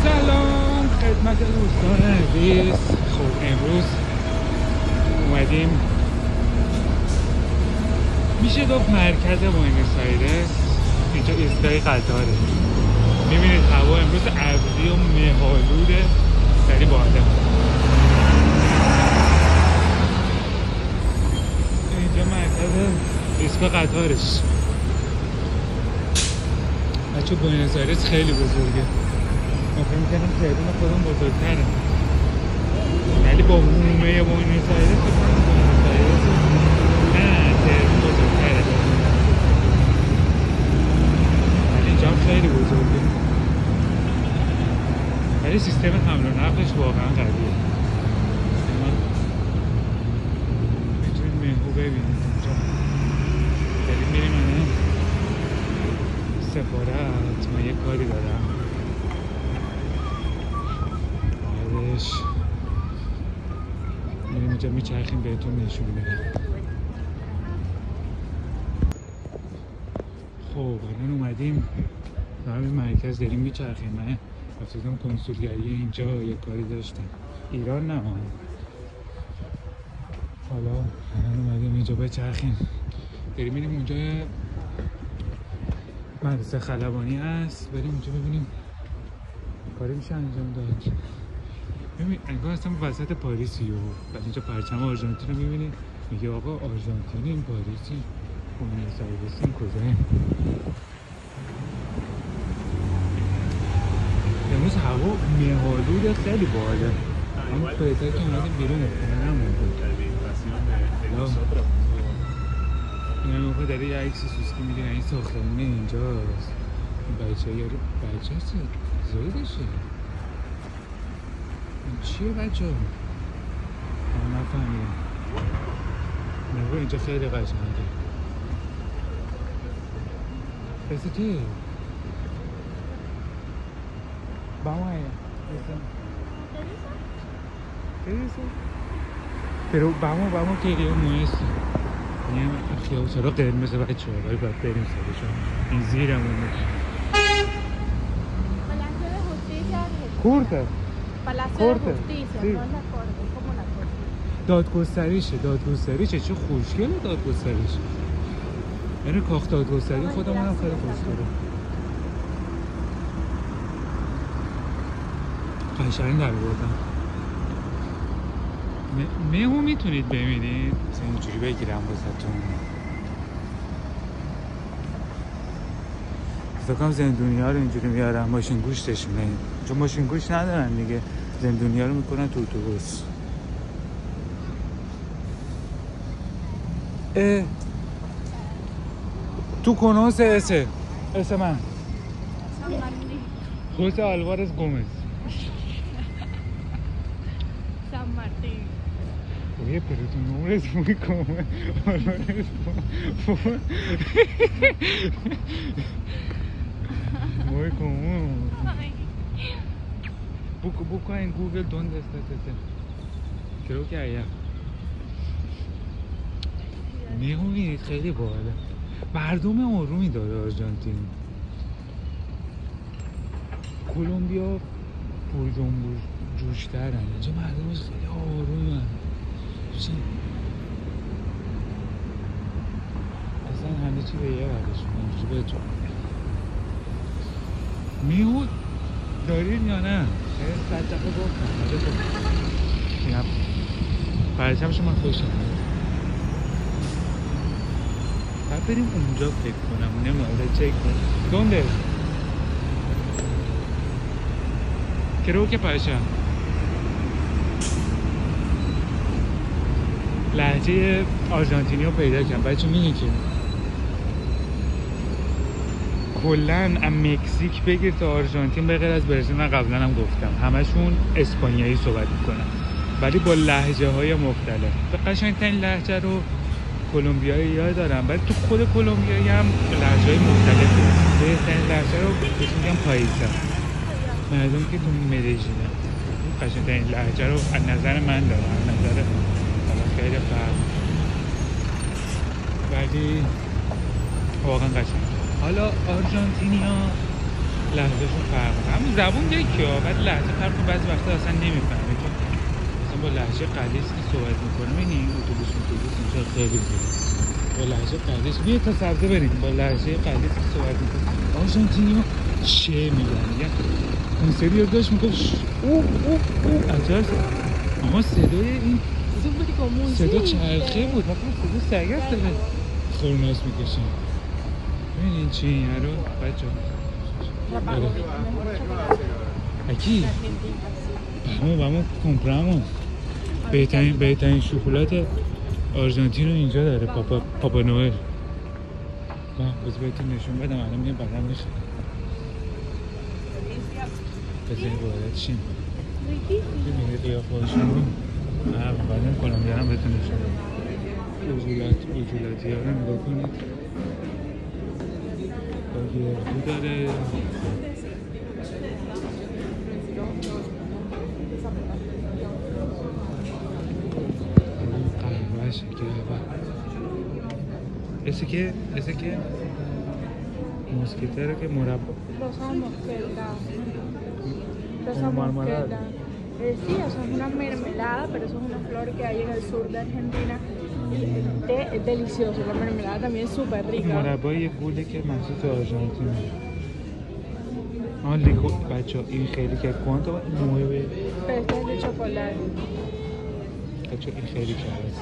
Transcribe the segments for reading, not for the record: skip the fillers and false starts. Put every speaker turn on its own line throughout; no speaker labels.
سلام خدمت دوستان عزیز. خب امروز اومدیم میشه گفت مرکز بوئنوس آیرس. اینجا ایستگاه قطاره. میبینید هوا امروز ابری و مه‌آلوده، خیلی باحاله. اینجا مرکز ایستگاه قطارش. بچه بوئنوس آیرس خیلی بزرگه. ما فکر می‌کردیم تهران خودمون بزرگتره، ولی با حومه بوئنوس آیرس بوئنوس آیرس نه تهران بزرگتره، ولی اینجا هم خیلی بزرگه. ولی سیستم حمل و نقلش واقعا قویه. میتونید مهو ببینید اینجا. بریم میریم سفارت. من یه کاری دارم بعدش میریم اینجا میچرخیم بهتون نشون میدم. خب الان اومدیم و همین مرکز داریم میچرخیم. من رفتم کنسولگری اینجا یه کاری داشتم، ایران نه، حالا الان اومدیم اینجا بچرخیم. بریم میریم اونجا مدرسه خلبانی هست، بریم اونجا ببینیم کاری میشه انجام داد. ببین انگار اصلا وسط پاریسی و بعد اینجا پرچم آرژانتین رو میبینید، میگه آقا آرژانتینیم، پاریسی، بوئنوس آیرسیم، کجاییم؟ امروز هوا مه‌آلود خیلی باحاله. اما بهتره که اومدیم بیرون خونه نموندیم. این موقع داره یه عکسی سوسکی میگیره. این ساختمونه اینجاست. این بچه یارو بچه هست زایدشه. این چیه بچه ها؟ من نفهمیدم. موقع اینجا خیلی قشنگه. بسه که vamos a ella. ¿Qué dice? Pero vamos que iríamos eso. این خیابون سرا قرمز بچه ها ولی باید بریم سرشان. این زیرمونه. Corta. Corta. دادگستریشه. چه خوشگله دادگستریش. یعنی کاخ دادگستری خودمون هم خیلی خوشگله. قشنگ در بردم. مهو میتونید ببینید. مثلا اینجوری بگیرم واسهتون. فکر کنم زندونی‌ها رو اینجوری میارن ماشین گوشتشونه، چون ماشین گوشت ندارن دیگه. زندونی‌ها رو میکنن تو اتوبوس. Tu conoces ese man? José Álvarez Gómez.
San Martín.
Oye, pero tu nombre es muy común. Muy común. Busca en Google dónde está este. Creo que allá. می‌بینید خیلی باحاله. مردم آرومی داره آرژانتین. کلمبیا پرجنب جوش‌ترن. اینجا مردمش خیلی آرومن. اصلا همه چی به یه وقتشون اینجوری بهتون. میهود دارین یا نه؟ خیلی 100 دفعه گفتم. اینم پرچمش من خوشم. بعد بریم اونجا فکر کنم. نمی‌دونم چک کنم. ¿Dónde? Creo que para allá. لهجه آرژانتینی رو پیدا کردم. بچه می‌بینی که کلن از مکزیک بگیر تا آرژانتین به غیر از برزیل، من قبلا هم گفتم همشون اسپانیایی صحبت میکنن ولی با لهجه های مختلف. به قشنگترین لهجه رو کلمبیایی ها دارن، ولی تو خود کلمبیایی هم لهجه های مختلفی هست. بهترین لهجه رو بهش میگم پاییزا. مردم که تو مدیجینه قشنگترین لهجه رو از نظر من دارم، از نظر خیلی فرق، ولی واقعا قشنگ. حالا آرژانتینیا لهجهشون فرق کنه. همون زبون یکی ها، بعد لهجه فرق کنه. بعضی وقتا اصلا نمیفهمه که مثلا با لهجه قلیس که صحبت میکنه. این اتوبوس اینجا خیلی زیاده با لهجه قلیس. بیا تا سبزه بریم. با لهجه قلیس که صحبت میکنه. آرژانتینی ها شه میگن اون سری رو داشت میگفت او عجب. اما صدای این صدا چرخه بود. مثلا صدا سگست داره خورناس میکشن. ببینین چی این رو بچه aquí vamos compramos بهترین شکلات آرژانتین رو اینجا داره. پاپا نوئل. بذار بهتون نشون بدم. الان میگم بدم میشه. بذارین وارد شیم ببینید قیافه هاشون رو. بعدم کلمبیا هم بهتون نشون بدم. اوجولاتی ها رو نگاه کنید. باگیرهو داره. ¿Ese qué? Mosquitero que moraba.
Rosa mosqueta. Rosa mosqueta. Sí, o sea, es una mermelada, pero eso es una flor que hay en el sur de Argentina. El té es delicioso, la mermelada también es súper rica.
مربای یه گوله که مخصوص آرژانتینه. لیکو بچه این خیلی که cuánto 9
Pero este es de chocolate.
بچه این خیلی که هست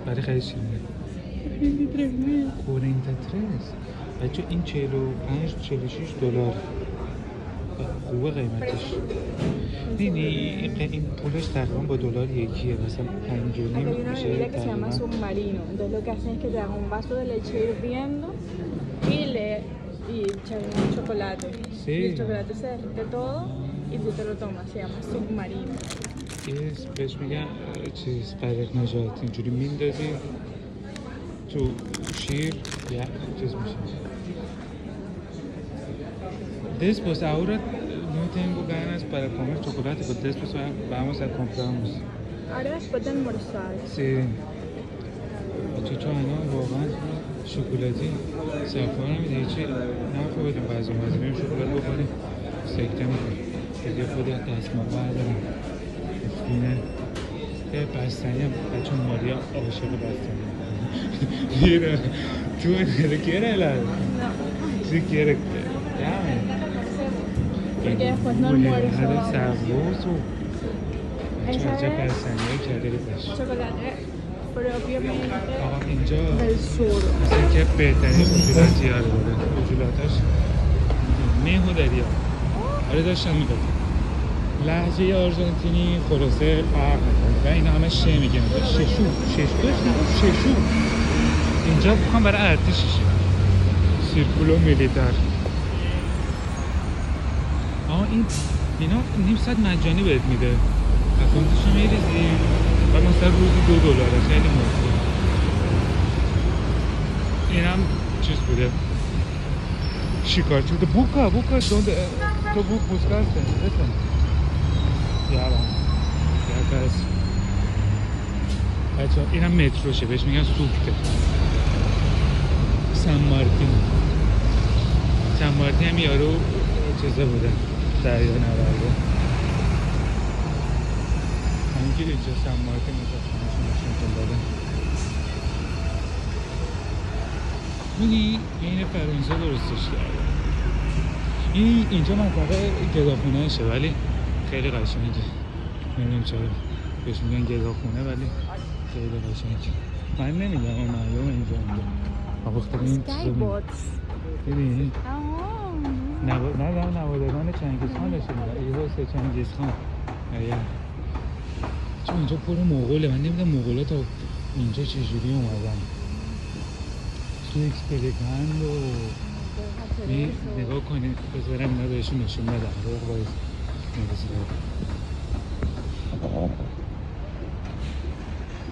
برای خیلی شیرینه. 43 بچه این 45-46 دلار خوبه قیمتش. این پولش تقریبا با دلار یکیه. مثلا 5.5 میشه
que se llama submarino. Entonces lo que hacen es que te dan un vaso de leche hirviendo y echan un chocolate.
Sí.
Y el chocolate se derrite todo y tú te lo tomas. Se llama submarino.
بهش میگن چیز قرق نجات. اینجوری میندازی تو شیر یا چیز میشه. Después ahora no tengo ganas para comer chocolate, pero después vamos a compramos.
Ahora después de almorzar.
Sí. چون واقعا شکلاتی صفا نمیده هیچی. نفع بدیم بعضی مزیدیم شکلات بخوریم سکته میکنیم. دیگه خود دستمال بردارم. اینه یه بستنی هم بچه ماریا عاشق بستنی میره تو اینه quiere la si quiere dame
porque después no almuerzo.
sabroso عجب بستنی های کرده باش
chocolate propiamente
اینجا
del sur.
مثل که بهترین اوجولاتی ها رو داره. اوجولاتاش میهو دریا. آره داشتم میگفتم لهجه آرژانتینی خلاصه فرق میکنه و اینا همه شه میگن. ششو اینجا بخوام برای ارتششه. سیرکولو میلیتر. اینا نیم ساعت مجانی بهت میده. اکانتشو میریزی و مثلا روزی $2 خیلی مفته. اینم چیز بوده شکارچی بوده. بوکا donde تو بوک buscaste eso ya casi بچه اینم متروشه بهش میگن سوکته. سن مارتین هم یارو چیزه بوده دریا نورده. همینگیر اینجا سن مارتین نشون داده. این فرانسه درستش کرده. اینجا منطقه گداخونهشه ولی خیلی قشنگه. نمیدونم چرا بهش میگن گداخونه ولی خیلی قشنگه. من نمیگم اما معلومه اینجا دیدی؟ نوادگان چنگیزخان داشته میگن. ایوه چنگیزخان چون اینجا پر مغوله. من نمیدونم مغولا تا اینجا چجوری اومدن. تو اکسپلیکند و نگاه کنید. بذارم اینا بهشون نشون بدم. باید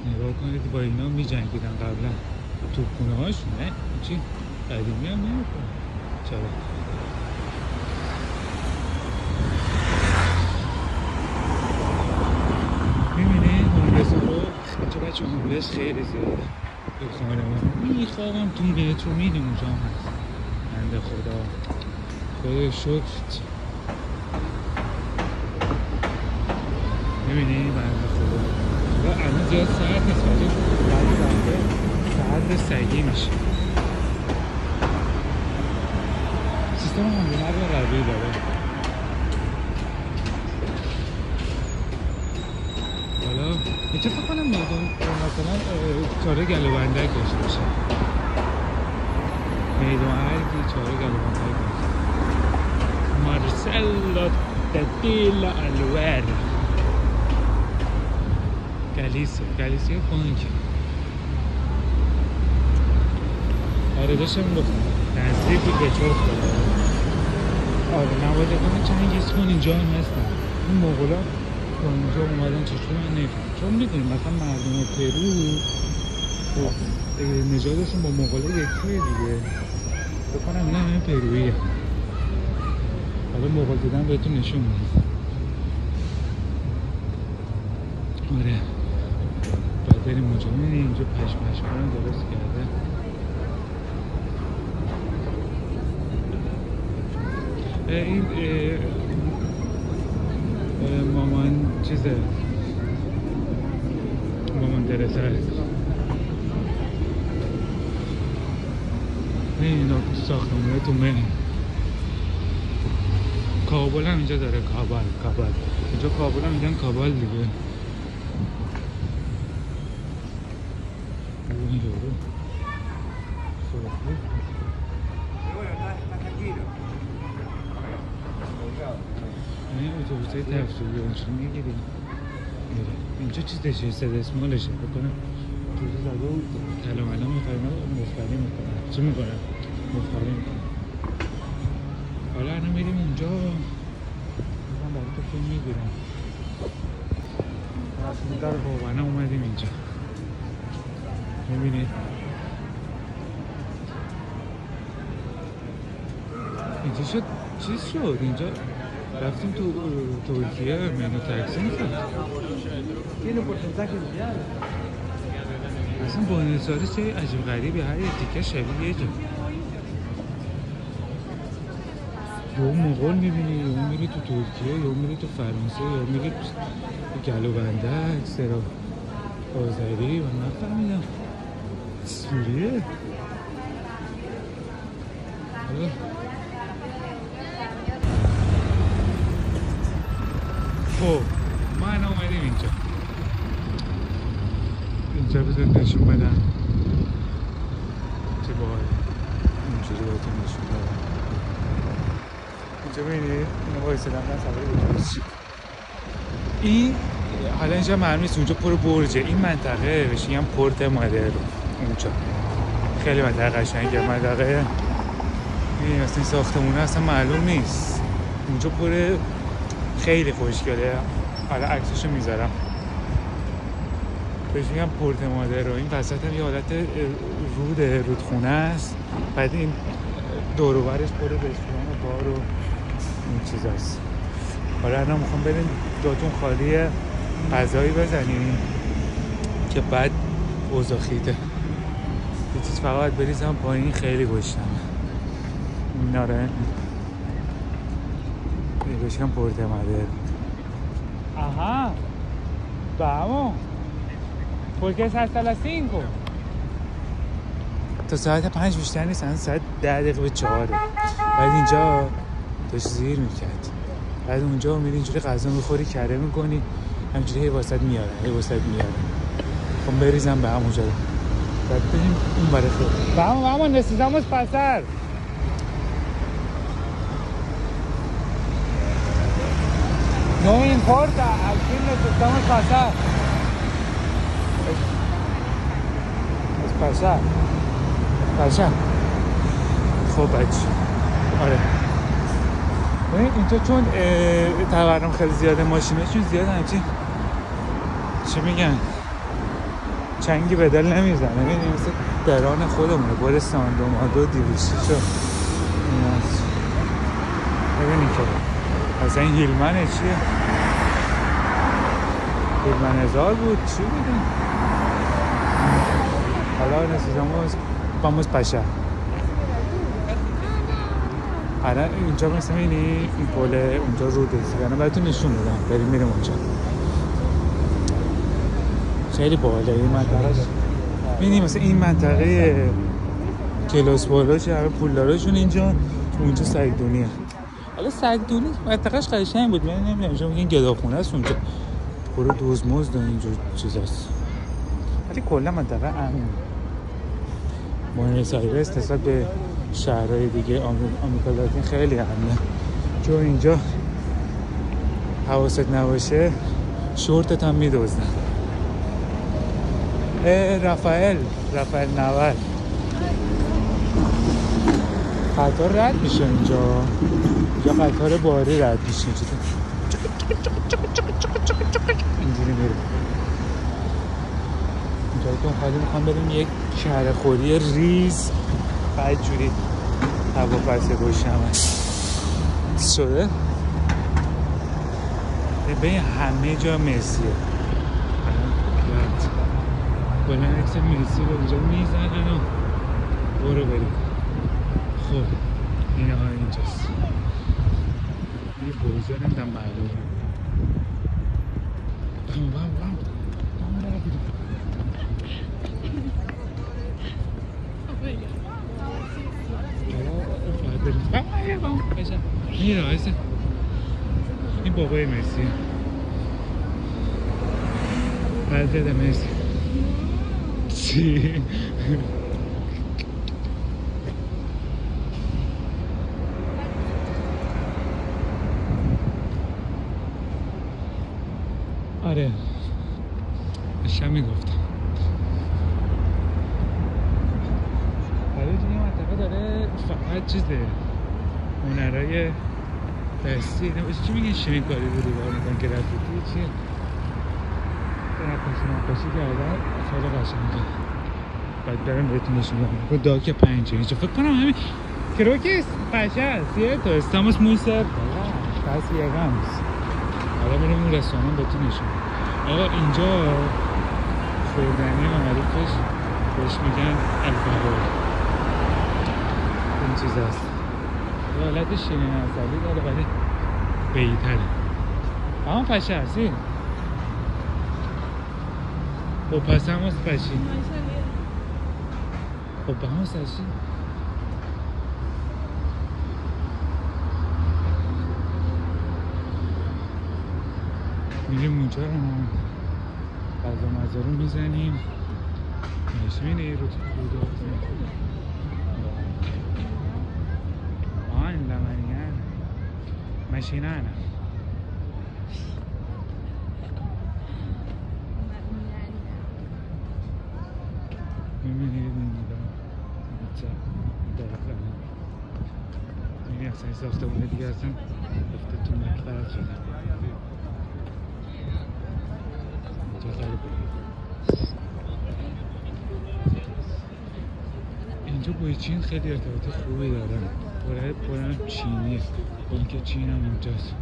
نگاه کنید با اینا می جنگیدن قبلا. توپخونه هاشون نه چی قدیمی هم نمیکنه. چرا میبینی هوملس رو بچه هوملس خیلی زیاده. خانه من میخوابم تو مترو میدیم اونجا هم هست. بنده خدا. خدا شکر. میبینی بنده خدا و الان زیاد سرد نیست ولی بعضی وقتا سرد سگی میشه. سیستم حمل نقل قوی داره. حالا اینجا فکر کنم مثلا چاره گلوبندک داشته باشه. میدون ارگی چاره گلوبندک داشته. مارسلو تدیل الور گلیسیا فانک. آره داشتم گفتم نزدیک بود به چوخ داره. آره نباید اکنه چنگیز خون اینجا هم هستن. این مغولا با اینجا اومدن چطور من نفهم. چون میدونیم مثلا مردم پرو نژادشون با مغولا یکیه دیگه. بکنم اینا همه پرویی هم. حالا مغول دیدن بهتون نشون میدید. آره باید بریم اونجا. میدونی اینجا پشمشمانه درست کرده. این مامان چیزه مامان درسته اینا ساختمونه تو مه کابل هم اینجا داره. کابل اینجا کابل هم میگن کابل دیگه. این یورو این اتوبوسای تفریحی اونجا میگیریم. اینجا چیز دشه سه دسمالشه بکنم توزی زده و کلاملا مفری میکنم. چی میکنم؟ مفری میکنم. حالا الان میریم اونجا من برای تو فیلم میگیرم. اصلا در باوانه اومدیم اینجا. میبینید اینجا شد چیز شد. اینجا رفتیم تو ترکیه منو تاکسی می‌خرید. اصلا بوئنوس آیرس چه عجیب غریبی. هر تیکه شبیه یه جا. یا مغول میبینی یا میری تو ترکیه یا میری تو فرانسه یا میری گلوبندک سرا آذری و نفهمیدم سوریه. خب ما الان اومدیم اینجا بزن نشون بدن چه باحال. اینجوری بهتون نشون بدن. اینجا ببینید اینو وایسادم من سواری اتوبوس. این حالا اینجا معلوم نیست اونجا پر برجه. این منطقه بهش میگن پورت مادر. اونجا خیلی منطقه قشنگه. منطقه این اصلا ساختمونه اصلا معلوم نیست. اونجا پر خیلی خوشگله. حالا عکسشو میذارم. بهش میگم پورت مادر رو. این وسط هم یه حالت رودخونه است. بعد این دور و برش پر رستوران و بار و این چیزاست. حالا الان میخوام بریم جاتون خالی غذایی بزنیم که بعد اوضاع خیته. یه چیز فقط بریزم پایین. خیلی گشنمه. ناره بشکم پورت مادر. Ajá, vamos, porque es hasta las 5. تا ساعت 5 بیشتر نیست. الان ساعت 10 دقیقه به 4. بعد اینجا داشت زیر میکرد. بعد اونجا میری اینجوری غذا میخوری کره میکنی همینجوری واسط میاره خب بریزم به همونجا. بعد بریم اون برای خیلی vamos necesitamos pasar. No importa, aquí necesitamos pasar. Es pasar. خب بچه. آره. ببین اینجا چون تورم خیلی زیاده ماشیناشون زیاد همچین چی میگن چنگی به دل نمیزنه. ببین این مثل دران خودمونه. بار ساندومادو 206 این هست. ببینی که اصلا این هیلمنه چیه؟ هیلمن 1000 بود چی بودیم؟ حالا necesitamos vamos para allá. الان اینجا مثلا این پل اونجا رود رسیدن براتون نشون میدم. بریم میریم اونجا. خیلی باحاله این منطقه. ببینید مثلا این منطقه کلاس بالا چه همه پولداراشون اینجا، اونجا سگدونیه. حالا سگدونی منطقهش قشنگ بود. من نمیدونم اینجا میگن گداخونه است، اونجا برو دزمزد و اینجور چیزاست. ولی کلا منطقه امنه. بوئنوس آیرس نسبت به شهرهای دیگه آمریکا لاتین خیلی امنه. چون اینجا حواست نباشه شورتت هم میدزدن. رافائل نوال قطار رد میشه اینجا قطار باری رد میشه اینجوری میره. اینجا که خیلی میخوام بریم یک شهر خوری ریز بعد جوری هواپس گوشم شده. به همه جا مسیه. بلن اکس مسی رو اینجا میزنن و برو بریم. خب اینه ها اینجاست. یه بوزه نمیدم معلوم. میره آیسه این بابای مسی بلده مسی چی؟ آره اشیا میگفتم. حالا دیگه منطقه داره فقط چیزه هنرهای دستی نباشه. چی میگن شنیکاری رو دیوار میکنن گرافیتی چیه؟ نقاشی کردن خیلی قشنگه. بعد برم بهتون نشون بدم. داک 5 اینجا فکر کنم همین کروکیس پاشا cierto estamos muy cerca casi llegamos. حالا بریم اون رستوران بهتون نشون. آقا اینجا خوردنی معروفش بهش میگن الفاور. این چیز هست یه حالت شیرین عسلی داره ولی بیتره. اما پاشا سی o pasamos para allí o vamos allí. میریم اونجا غذا مزه رو میزنیم. نشینی رو تو آن لمنیان ماشینان می‌بینید اینجا درخت‌ها. این اصلا ساختمون دیگه اصلا رفته تو مقطع شده. اینجا با چین خیلی ارتباط خوبی دارن. برای چینیه. بانک چین هم اینجاست.